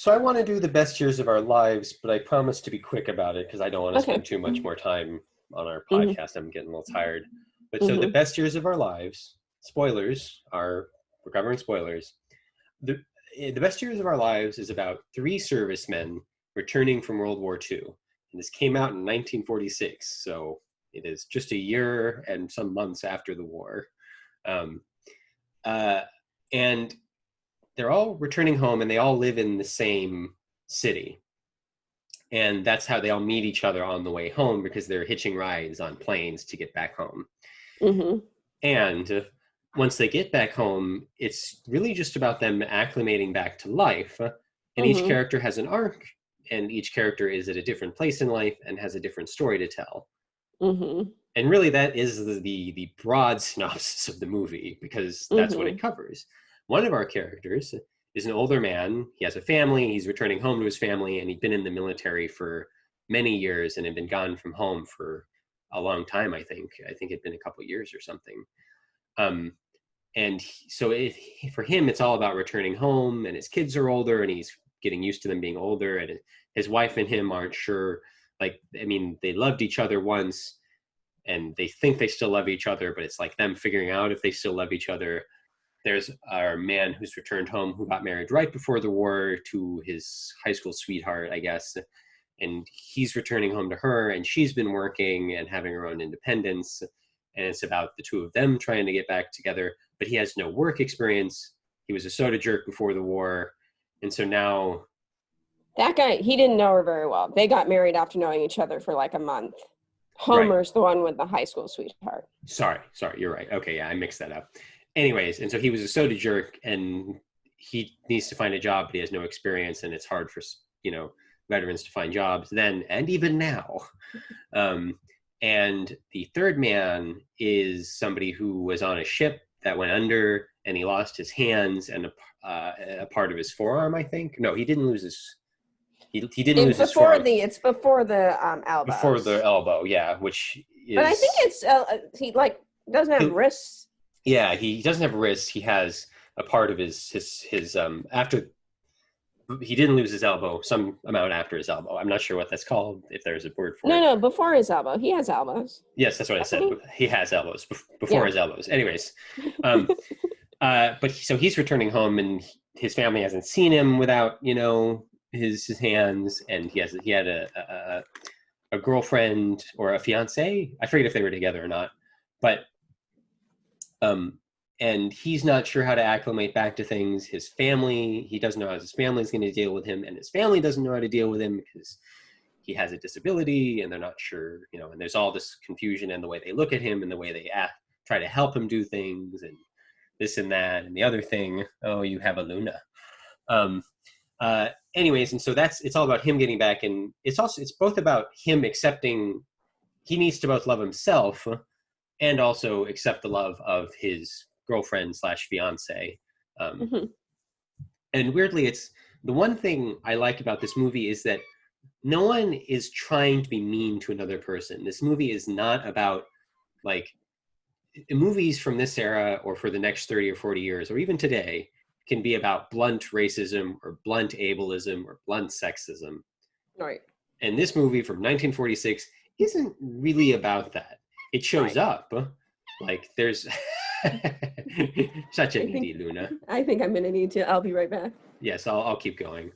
So I want to do the best years of our lives, but I promise to be quick about it because I don't want to Okay. spend too much more time on our Mhm. podcast. I'm getting a little tired. But so the best years of our lives, spoilers are, we're covering spoilers. The best years of our lives is about 3 servicemen returning from World War II. And this came out in 1946, so it is just a year and some months after the war. And they're all returning home, and they all live in the same city. And that's how they all meet each other on the way home, because they're hitching rides on planes to get back home. Mm-hmm. And once they get back home, it's really just about them acclimating back to life. And each character has an arc, and each character is at a different place in life and has a different story to tell. Mm-hmm. And really, that is the broad synopsis of the movie, because that's what it covers. One of our characters is an older man. He has a family. He's returning home to his family, and he'd been in the military for many years and had been gone from home for a long time, I think. I think it'd been a couple of years or something. For him, it's all about returning home, and his kids are older, and he's getting used to them being older, and his wife and him aren't sure. Like, I mean, they loved each other once, and they think they still love each other, but it's like them figuring out if they still love each other. There's our man who's returned home, who got married right before the war to his high school sweetheart, I guess. And he's returning home to her, and she's been working and having her own independence. And it's about the two of them trying to get back together, but he has no work experience. He was a soda jerk before the war. And so now... That guy, he didn't know her very well. They got married after knowing each other for like a month. Homer's the one with the high school sweetheart. Sorry, you're right. Okay, yeah, I mixed that up. Anyways, and so he was a soda jerk, and he needs to find a job, but he has no experience, and it's hard for, veterans to find jobs then and even now. And the third man is somebody who was on a ship that went under, and he lost his hands and a part of his forearm, I think. No, he didn't lose his... He didn't lose his forearm. It's before the elbow. Before the elbow, yeah, which is... But I think it's, he doesn't have wrists. Yeah, he doesn't have wrists. He has a part of his after... He didn't lose his elbow, some amount after his elbow. I'm not sure what that's called, if there's a word for it. No, before his elbow. He has elbows. Yes, that's what I said. He has elbows, before his elbows. Anyways, but so he's returning home, and his family hasn't seen him without, his hands, and he had a girlfriend or a fiance. I forget if they were together or not, but and he's not sure how to acclimate back to things. He doesn't know how his family's going to deal with him, and his family doesn't know how to deal with him because he has a disability, and they're not sure, and there's all this confusion in the way they look at him and the way they try to help him do things, and this and that and the other thing. Oh, you have a Luna. Anyways, and so it's all about him getting back, and it's both about him accepting he needs to both love himself and also accept the love of his girlfriend / fiance. And weirdly, it's the one thing I like about this movie is that no one is trying to be mean to another person. This movie is not about, like, movies from this era or for the next 30 or 40 years, or even today, can be about blunt racism or blunt ableism or blunt sexism. Right. And this movie from 1946 isn't really about that. It shows up. Like, there's... Such a needy Luna. I think I'm going to need to. I'll be right back. Yes, I'll keep going.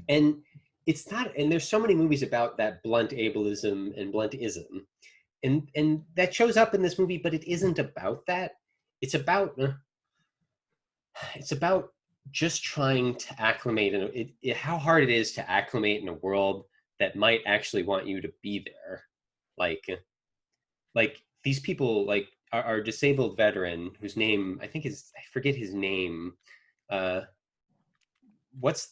And it's not... And there's so many movies about that blunt ableism and bluntism. And that shows up in this movie, but it isn't about that. It's about just trying to acclimate, and how hard it is to acclimate in a world that might actually want you to be there. Like these people, like our disabled veteran, whose name I forget his name. What's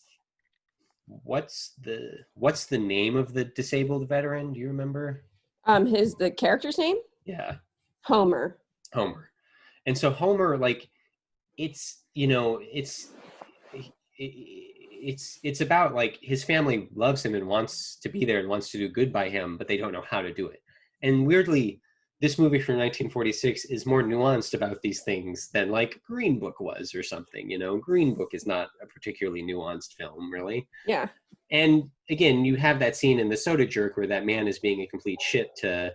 the name of the disabled veteran? Do you remember? The character's name? Yeah. Homer. And so Homer, like, it's about, like, his family loves him and wants to be there and wants to do good by him, but they don't know how to do it. And weirdly, this movie from 1946 is more nuanced about these things than like Green Book was or something. Green Book is not a particularly nuanced film, really. Yeah. And again, you have that scene in The Soda Jerk where that man is being a complete shit to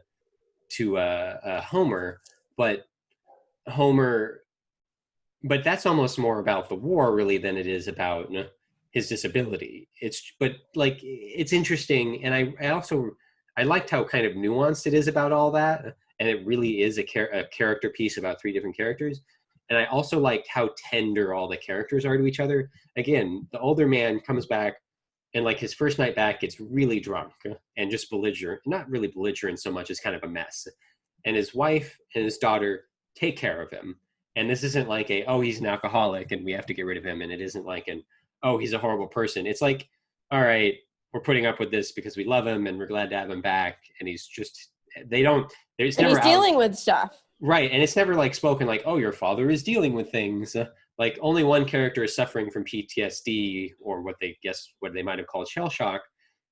Homer, but that's almost more about the war really than it is about his disability. It's interesting, and I liked how kind of nuanced it is about all that, and it really is a character piece about three different characters. And I also liked how tender all the characters are to each other. Again, the older man comes back, and like his first night back gets really drunk and just belligerent, not really belligerent so much as kind of a mess. And his wife and his daughter take care of him. And this isn't like he's an alcoholic and we have to get rid of him. And it isn't like he's a horrible person. It's like, all right, we're putting up with this because we love him and we're glad to have him back. And he's dealing with stuff. Right. And it's never like spoken like, oh, your father is dealing with things. Like only one character is suffering from PTSD or what they might have called shell shock.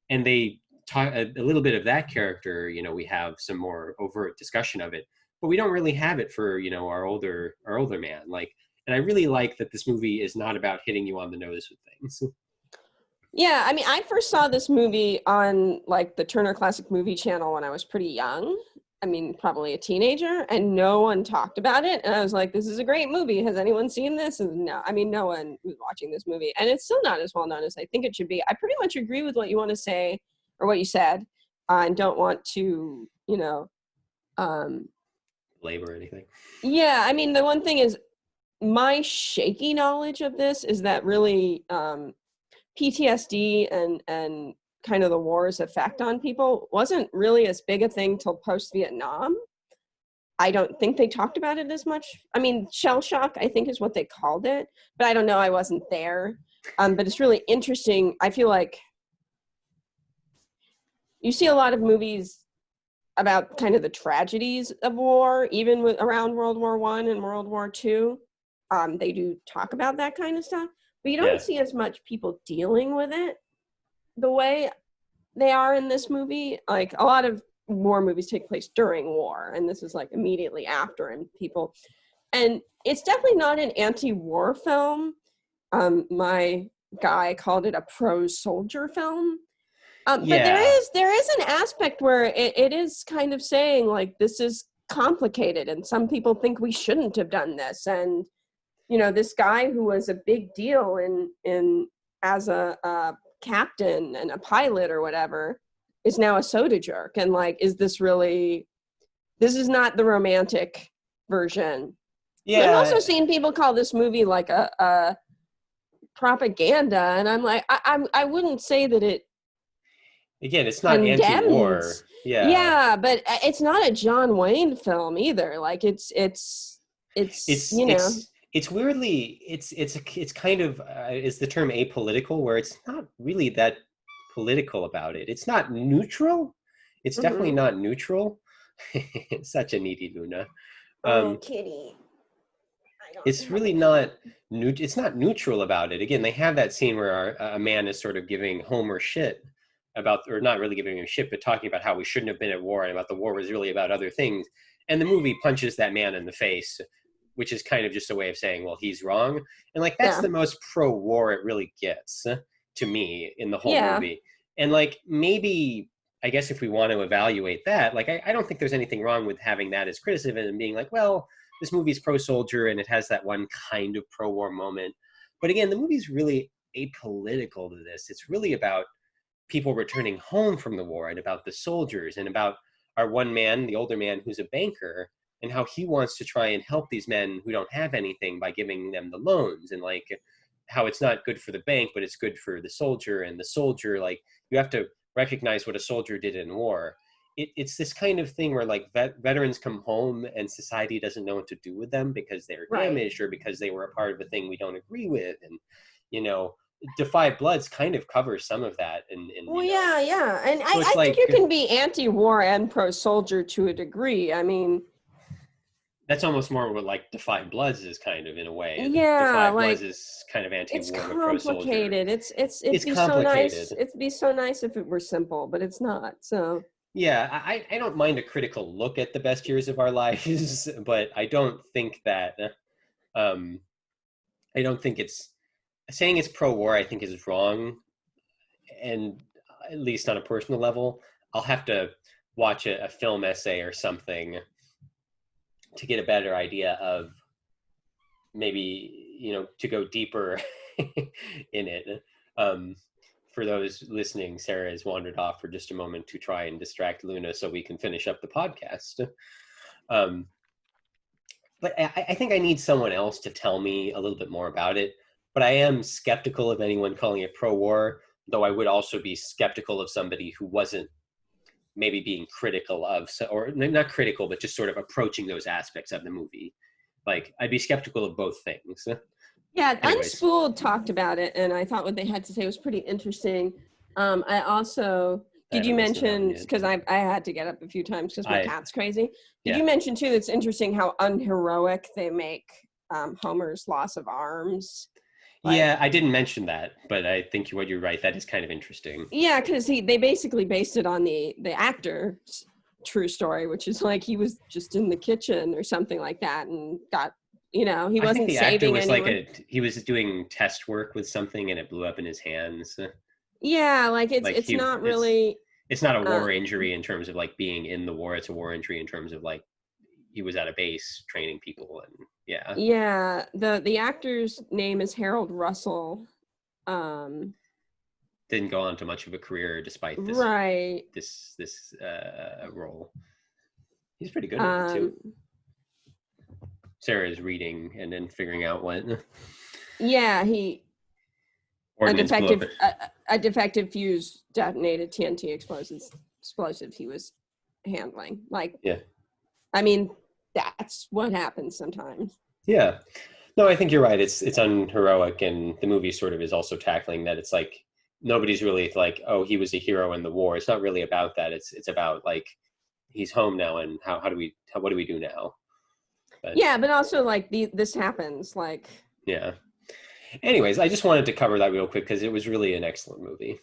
And they talk a little bit of that character, we have some more overt discussion of it, but we don't really have it for, our older man. Like, and I really like that this movie is not about hitting you on the nose with things. Yeah. I mean, I first saw this movie on like the Turner Classic Movie Channel when I was pretty young. I mean, probably a teenager, and no one talked about it. And I was like, this is a great movie. Has anyone seen this? And no one was watching this movie. And it's still not as well known as I think it should be. I pretty much agree with what you want to say or what you said, and don't want to, labor anything. Yeah. I mean, the one thing is my shaky knowledge of this is that really PTSD and kind of the war's effect on people wasn't really as big a thing till post-Vietnam. I don't think they talked about it as much. I mean, shell shock, I think is what they called it, but I don't know. I wasn't there. But it's really interesting. I feel like you see a lot of movies about kind of the tragedies of war, even around World War I and World War II. They do talk about that kind of stuff, but you don't see as much people dealing with it the way they are in this movie. Like a lot of war movies take place during war, and this is like immediately after, and it's definitely not an anti-war film. My guy called it a pro-soldier film. But there is an aspect where it is kind of saying like, this is complicated and some people think we shouldn't have done this. And, this guy who was a big deal in as a captain and a pilot or whatever is now a soda jerk. And like, this is not the romantic version. Yeah. I've also seen people call this movie like a propaganda. And I'm like, I wouldn't say that it, again, it's not anti-war. Yeah, but it's not a John Wayne film either. Like it's weirdly, it's kind of is the term apolitical, where it's not really that political about it. It's not neutral. It's definitely not neutral. Such a needy Luna. Kitty. It's really not. It's not neutral about it. Again, they have that scene where a man is sort of giving Homer shit about, or not really giving him shit, but talking about how we shouldn't have been at war and about the war was really about other things. And the movie punches that man in the face, which is kind of just a way of saying, well, he's wrong. And like, that's the most pro-war it really gets to me in the whole movie. And like, maybe, I guess if we want to evaluate that, like, I don't think there's anything wrong with having that as criticism and being like, well, this movie's pro-soldier and it has that one kind of pro-war moment. But again, the movie's really apolitical to this. It's really about people returning home from the war and about the soldiers and about our one man, the older man, who's a banker, and how he wants to try and help these men who don't have anything by giving them the loans, and like how it's not good for the bank, but it's good for the soldier, and the soldier, like, you have to recognize what a soldier did in war. It's this kind of thing where like veterans come home and society doesn't know what to do with them because they're damaged or because they were a part of a thing we don't agree with. And, Defy Bloods kind of covers some of that. And And so I think you can be anti-war and pro-soldier to a degree. I mean, that's almost more what like Defy Bloods is kind of, in a way. Yeah, Defy like, Bloods is kind of anti-war. It's complicated. It'd be complicated. so nice. It'd be so nice if it were simple, but it's not. So Yeah, I don't mind a critical look at the best years of our lives, but I don't think that um, I don't think it's saying it's pro-war. I think is wrong, and at least on a personal level, I'll have to watch a film essay or something to get a better idea of maybe to go deeper in it. For those listening, Sarah has wandered off for just a moment to try and distract Luna so we can finish up the podcast. But I think I need someone else to tell me a little bit more about it. But I am skeptical of anyone calling it pro-war, though I would also be skeptical of somebody who wasn't maybe being critical of, or not critical, but just sort of approaching those aspects of the movie. Like, I'd be skeptical of both things. Yeah, Anyways. Unspooled talked about it, and I thought what they had to say was pretty interesting. I also, did you mention, because I had to get up a few times because my cat's crazy. Did you mention, too, it's interesting how unheroic they make Homer's loss of arms? Like, yeah, I didn't mention that, but I think you're right. That is kind of interesting. Yeah, because they basically based it on the actor's true story, which is like he was just in the kitchen or something like that and got, he wasn't saving anyone. He was doing test work with something and it blew up in his hands. Yeah, it's not really. It's not a war injury in terms of like being in the war. It's a war injury in terms of like he was at a base training people and yeah. Yeah, the actor's name is Harold Russell. Didn't go on to much of a career despite this this role. He's pretty good at it too. Sarah's reading and then figuring out what. Yeah, a defective fuse detonated TNT explosives he was handling. Like, yeah, I mean, that's what happens sometimes. Yeah, no, I think you're right. It's unheroic, and the movie sort of is also tackling that. It's like nobody's really like, oh, he was a hero in the war. It's not really about that. It's about like he's home now, and what do we do now? But also like this happens, like. Yeah. Anyways, I just wanted to cover that real quick because it was really an excellent movie.